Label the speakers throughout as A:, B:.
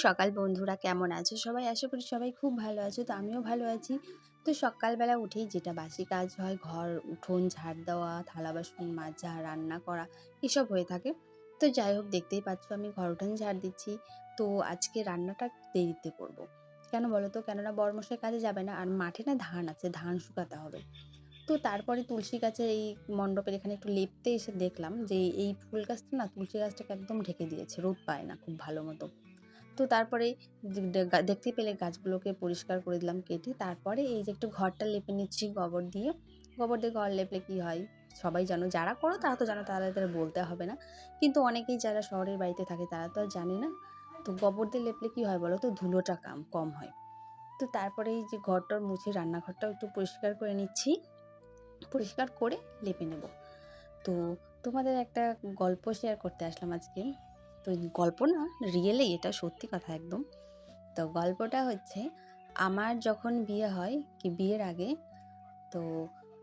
A: সকাল বন্ধুরা, কেমন আছো সবাই? আশা করি সবাই খুব ভালো আছো। তো আমিও ভালো আছি। তো সকালবেলা উঠেই যেটা বাসি কাজ হয়, ঘর উঠোন ঝাড় দেওয়া, থালা বাসন মাজা, রান্না করা, এসব হয়ে থাকে। তো যাই হোক, দেখতেই পাচ্ছ আমি ঘর উঠোন ঝাড় দিচ্ছি। তো আজকে রান্নাটা দেরিতে করব। কেন বলো তো? কেননা বরমশাই কাজে যাবে না, আর মাঠে না ধান আছে, ধান শুকাতে হবে। তো তারপরে তুলসী গাছের এই মণ্ডপের এখানে একটু লেপতে এসে দেখলাম যে এই ফুল গাছটা না তুলসী গাছটাকে একদম ঢেকে দিয়েছে, রোদ পায় না খুব ভালো মতো। তো তারপরে দেখতে পেলে গাছগুলোকে পরিষ্কার করে দিলাম কেটে। তারপরে এই যে একটু ঘরটা লেপে নিচ্ছি গোবর দিয়ে। গোবর দিয়ে ঘর লেপলে কী হয় সবাই জানো, যারা করো তারা তো জানো, তাদের বলতে হবে না। কিন্তু অনেকেই যারা শহরের বাড়িতে থাকে তারা তো আর জানে না। তো গোবর দিয়ে লেপলে কী হয় বলো তো? ধুলোটা কম হয়। তো তারপরে এই যে ঘরটার মুছে রান্নাঘরটাও একটু পরিষ্কার করে নিচ্ছি। পরিষ্কার করে লেপে নেব। তো তোমাদের একটা গল্প শেয়ার করতে আসলাম আজকে। তো গল্প না, রিয়েলি এটা সত্যি কথা একদম। তো গল্পটা হচ্ছে, আমার যখন বিয়ে হয় কি বিয়ের আগে, তো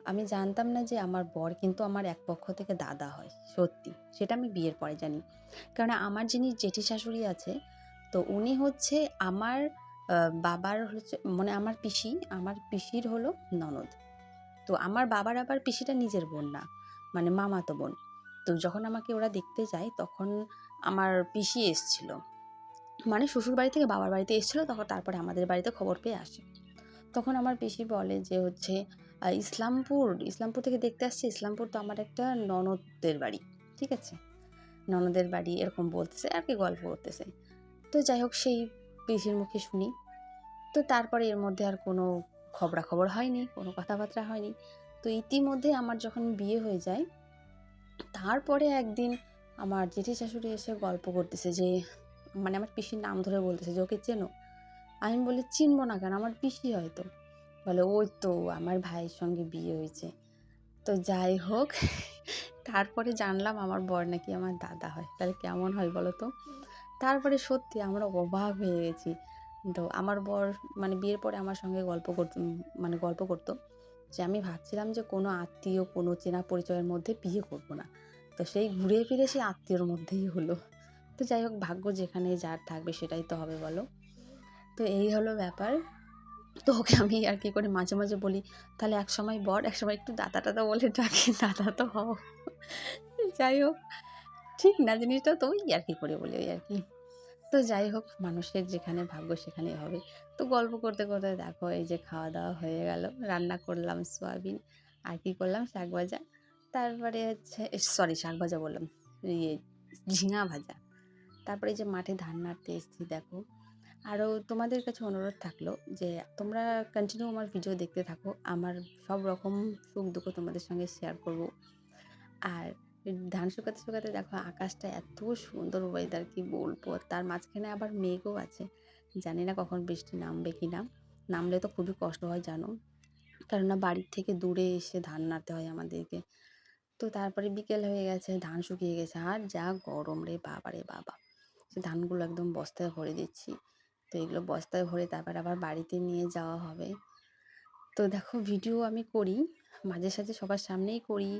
A: আমি জানতাম না যে আমার বর কিন্তু আমার এক পক্ষ থেকে দাদা হয়। সত্যি সেটা আমি বিয়ের পরে জানি। কারণ আমার যিনি জেঠি শাশুড়ি আছে, তো উনি হচ্ছে আমার বাবার হচ্ছে মানে আমার পিসির হলো ননদ। তো আমার বাবার আবার পিসিটা নিজের বোন না, মানে মামাতো বোন। তো যখন আমাকে ওরা দেখতে যায় তখন আমার পিসি এসছিল, মানে শ্বশুর বাড়ি থেকে বাবার বাড়িতে এসেছিলো, তখন তারপরে আমাদের বাড়িতে খবর পেয়ে আসে। তখন আমার পিসি বলে যে হচ্ছে ইসলামপুর থেকে দেখতে আসছে। ইসলামপুর তো আমার একটা ননদের বাড়ি, ঠিক আছে, ননদের বাড়ি এরকম বলতেছে আর কি, গল্প করতেছে। তো যাই হোক, সেই পিসির মুখে শুনি। তো তারপরে এর মধ্যে আর কোনো খবরাখবর হয়নি, কোনো কথাবার্তা হয়নি। তো ইতিমধ্যে আমার যখন বিয়ে হয়ে যায়, তারপরে একদিন আমার জেঠি শাশুড়ি এসে গল্প করতেছে যে, মানে আমার পিসির নাম ধরে বলতেছে যে ওকে চেনো? আমি বলি চিনবো না কেন, আমার পিসি হয়তো। বলে ওই তো আমার ভাইয়ের সঙ্গে বিয়ে হয়েছে। তো যাই হোক, তারপরে জানলাম আমার বর নাকি আমার দাদা হয়। তাহলে কেমন হয় বলো তো? তারপরে সত্যি আমরা অবাক হয়ে গেছি। তো আমার বর মানে বিয়ের পরে আমার সঙ্গে গল্প করতো যে আমি ভাবছিলাম যে কোনো আত্মীয়, কোনো চেনা পরিচয়ের মধ্যে বিয়ে করব না। তো সেই ঘুরে ফিরে সেই আত্মীয়র মধ্যেই হলো। তো যাই হোক, ভাগ্য যেখানে যার থাকবে সেটাই তো হবে বলো। তো এই হলো ব্যাপার। তো ওকে আমি আর কি করে মাঝে মাঝে বলি, তাহলে একসময় বর, একসময় একটু দাদা টাদা বলে ডাকি, দাদা তো হও। যাই হোক, ঠিক না জিনিসটা, তো ওই আর কি করে বলি, ওই আর কি। তো যাই হোক, মানুষের যেখানে ভাগ্য সেখানেই হবে। তো গল্প করতে করতে দেখো এই যে খাওয়া দাওয়া হয়ে গেল। রান্না করলাম সয়াবিন, আর কি করলাম, শাক ভাজা। তারপরে হচ্ছে শাক ভাজা বললাম, ইয়ে ঝিঙা ভাজা। তারপরে এই যে মাঠে ধান নাড়তে এসেছি দেখো। আরও তোমাদের কাছে অনুরোধ থাকলো যে তোমরা কন্টিনিউ আমার ভিডিও দেখতে থাকো। আমার সব রকম সুখ দুঃখ তোমাদের সঙ্গে শেয়ার করব। আর ধান শুকাতে শুকাতে দেখো আকাশটা এত সুন্দর ওয়েদার, কি বলবো। তার মাঝখানে আবার মেঘও আছে। জানি না কখন বৃষ্টি নামবে কি না। নামলে তো খুবই কষ্ট হয় জানো, কেননা বাড়ির থেকে দূরে এসে ধান নাড়তে হয় আমাদেরকে। তো তারপরে বিকেল হয়ে গেছে, ধান শুকিয়ে গেছে, আর যা গরম রে বাবা রে বাবা। সে ধানগুলো একদম বস্তায় ভরে দিচ্ছি। তো এগুলো বস্তায় ভরে তারপর আবার বাড়িতে নিয়ে যাওয়া হবে। তো দেখো, ভিডিও আমি করি মাঝে সাঝে, সবার সামনেই করি,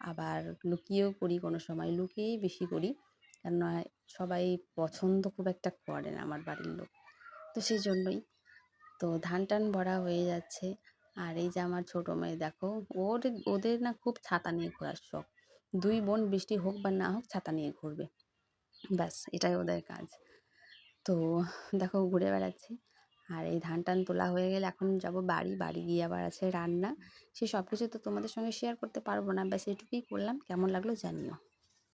A: আবার লুকিয়েও করি, কোনো সময় লুকিয়েই বেশি করি, কেননা সবাই পছন্দ খুব একটা করে না আমার বাড়ির লোক। তো সেই জন্যই। তো ধান টান ভরা হয়ে যাচ্ছে। আর এই যে আমার ছোটো মেয়ে দেখো, ওদের না খুব ছাতা নিয়ে ঘোরার শখ। দুই বোন বৃষ্টি হোক বা না হোক ছাতা নিয়ে ঘুরবে, ব্যাস এটাই ওদের কাজ। তো দেখো ঘুরে বেড়াচ্ছি। আর এই ধান টান তোলা হয়ে গেলে এখন যাব বাড়ি গিয়ে আবার আছে রান্না। সে সব কিছু তো তোমাদের সঙ্গে শেয়ার করতে পারবো না, ব্যাস এটুকুই করলাম। কেমন লাগলো জানিও।